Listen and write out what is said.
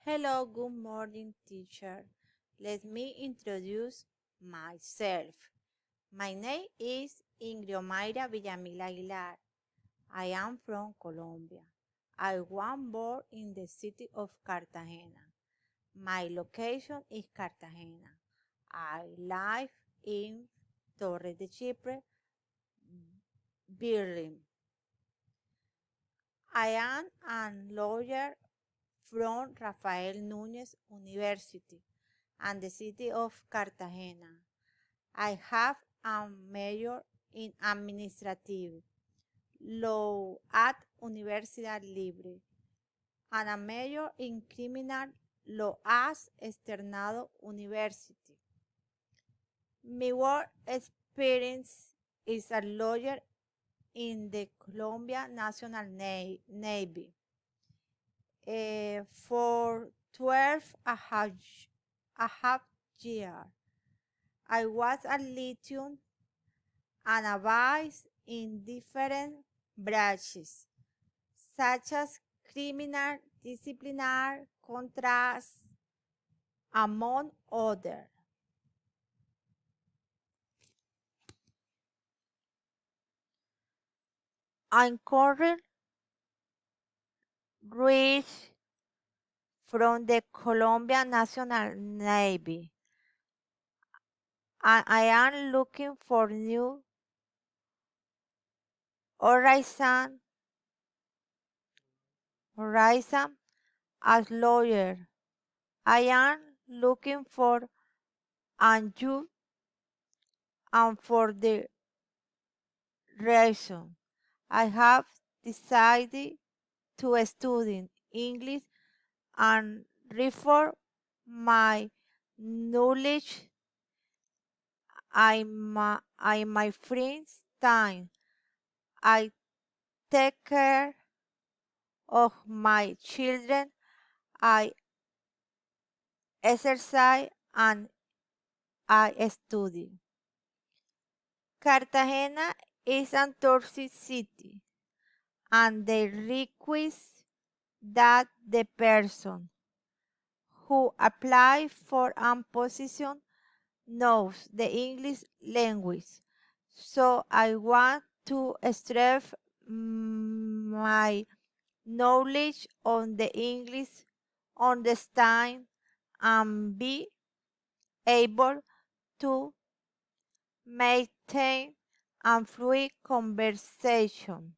Hello, good morning, teacher. Let me introduce myself. My name is Ingrid Villamil Aguilar. I am from Colombia. I was born in the city of Cartagena. My location is Cartagena. I live in Torre de Chipre, Berlin. I am a lawyer from Rafael Núñez University and the city of Cartagena. I have a major in administrative law at Universidad Libre and a major in criminal law at Externado University. My work experience is a lawyer in the Colombia National Navy. For 12 a half years, I was a lieutenant and a vice in different branches, such as criminal, disciplinary, contracts, among others. I'm currently rich from the Colombia National Navy, and I am looking for new horizon as lawyer. I am looking for a job, and for the reason I have decided to study English and reform my knowledge in my friends' time. I take care of my children. I exercise and I study. Cartagena is a tourist city, and they request that the person who apply for a position knows the English language. So I want to strengthen my knowledge on the English, understand, and be able to maintain a fluid conversation.